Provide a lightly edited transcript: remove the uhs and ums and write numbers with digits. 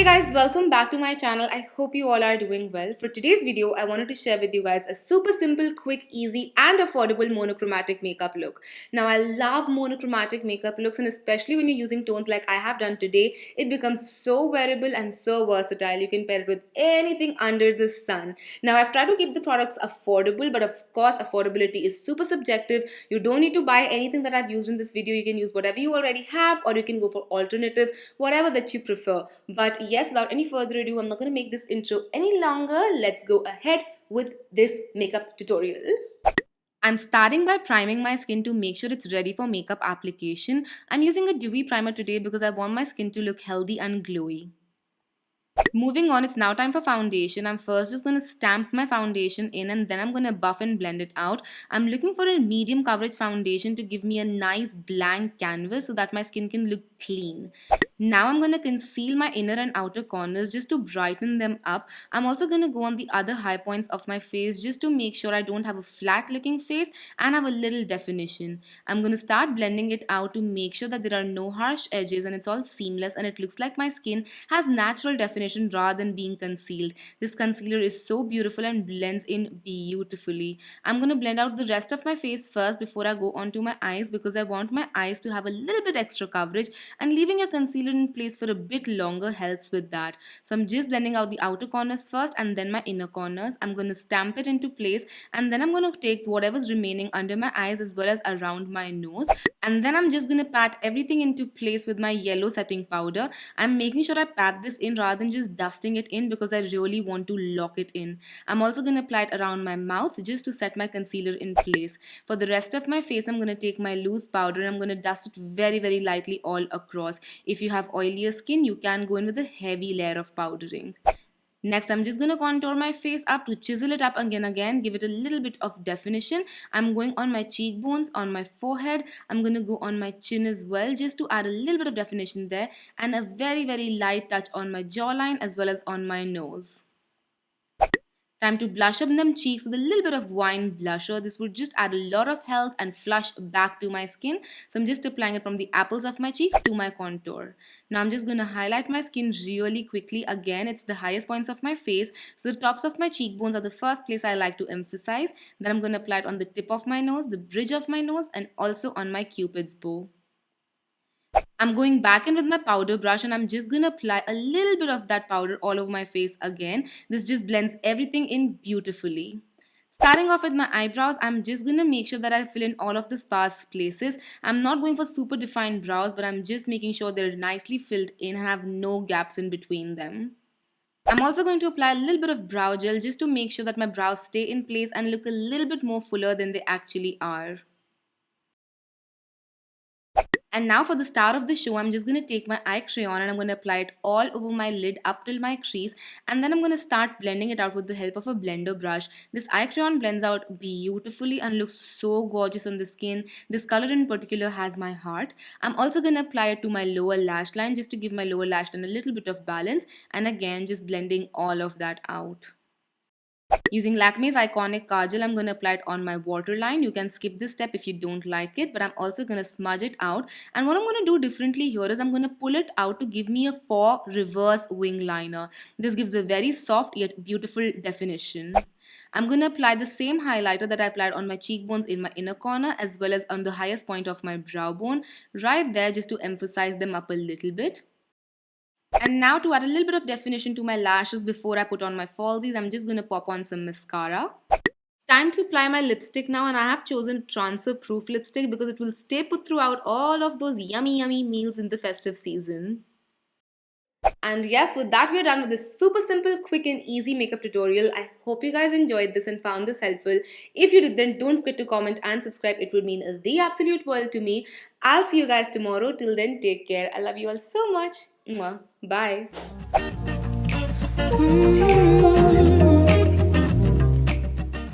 Hey guys, welcome back to my channel. I hope you all are doing well. For today's video, I wanted to share with you guys a super simple, quick, easy and affordable monochromatic makeup look. Now I love monochromatic makeup looks, and especially when you're using tones like I have done today, it becomes so wearable and so versatile. You can pair it with anything under the sun. Now I've tried to keep the products affordable, but of course affordability is super subjective. You don't need to buy anything that I've used in this video. You can use whatever you already have, or you can go for alternatives, whatever that you prefer. But yes, without any further ado, I'm not going to make this intro any longer. Let's go ahead with this makeup tutorial. I'm starting by priming my skin to make sure it's ready for makeup application. I'm using a dewy primer today because I want my skin to look healthy and glowy. Moving on, it's now time for foundation. I'm first just going to stamp my foundation in, and then I'm going to buff and blend it out. I'm looking for a medium coverage foundation to give me a nice blank canvas so that my skin can look clean. Now I'm going to conceal my inner and outer corners just to brighten them up. I'm also going to go on the other high points of my face just to make sure I don't have a flat looking face and have a little definition. I'm going to start blending it out to make sure that there are no harsh edges and it's all seamless and it looks like my skin has natural definition rather than being concealed. This concealer is so beautiful and blends in beautifully. I'm going to blend out the rest of my face first before I go onto my eyes because I want my eyes to have a little bit extra coverage, and leaving a concealer in place for a bit longer helps with that. So I'm just blending out the outer corners first and then my inner corners. I'm going to stamp it into place, and then I'm going to take whatever's remaining under my eyes as well as around my nose, and then I'm just going to pat everything into place with my yellow setting powder. I'm making sure I pat this in rather than just dusting it in because I really want to lock it in. I'm also going to apply it around my mouth just to set my concealer in place. For the rest of my face, I'm going to take my loose powder and I'm going to dust it very lightly all across. If you have oilier skin, you can go in with a heavy layer of powdering. Next, I'm just going to contour my face up to chisel it up again, give it a little bit of definition. I'm going on my cheekbones, on my forehead. I'm going to go on my chin as well just to add a little bit of definition there, and a very light touch on my jawline as well as on my nose. Time to blush up them cheeks with a little bit of wine blusher. This would just add a lot of health and flush back to my skin. So I'm just applying it from the apples of my cheeks to my contour. Now I'm just going to highlight my skin really quickly. Again, it's the highest points of my face. So the tops of my cheekbones are the first place I like to emphasize. Then I'm going to apply it on the tip of my nose, the bridge of my nose, and also on my cupid's bow. I'm going back in with my powder brush and I'm just going to apply a little bit of that powder all over my face again. This just blends everything in beautifully. Starting off with my eyebrows, I'm just going to make sure that I fill in all of the sparse places. I'm not going for super defined brows, but I'm just making sure they're nicely filled in and have no gaps in between them. I'm also going to apply a little bit of brow gel just to make sure that my brows stay in place and look a little bit more fuller than they actually are. And now for the star of the show, I'm just going to take my eye crayon and I'm going to apply it all over my lid up till my crease. And then I'm going to start blending it out with the help of a blender brush. This eye crayon blends out beautifully and looks so gorgeous on the skin. This color in particular has my heart. I'm also going to apply it to my lower lash line just to give my lower lash line a little bit of balance. And again, just blending all of that out. Using Lakme's Eyeconic Kajal, I'm going to apply it on my waterline. You can skip this step if you don't like it, but I'm also going to smudge it out. And what I'm going to do differently here is I'm going to pull it out to give me a faux reverse wing liner. This gives a very soft yet beautiful definition. I'm going to apply the same highlighter that I applied on my cheekbones in my inner corner as well as on the highest point of my brow bone, right there just to emphasize them up a little bit. And now to add a little bit of definition to my lashes before I put on my falsies, I'm just going to pop on some mascara. Time to apply my lipstick now, and I have chosen transfer proof lipstick because it will stay put throughout all of those yummy meals in the festive season. And yes, with that we are done with this super simple, quick and easy makeup tutorial. I hope you guys enjoyed this and found this helpful. If you did, then don't forget to comment and subscribe. It would mean the absolute world to me. I'll see you guys tomorrow. Till then, take care. I love you all so much. Mwah. Bye.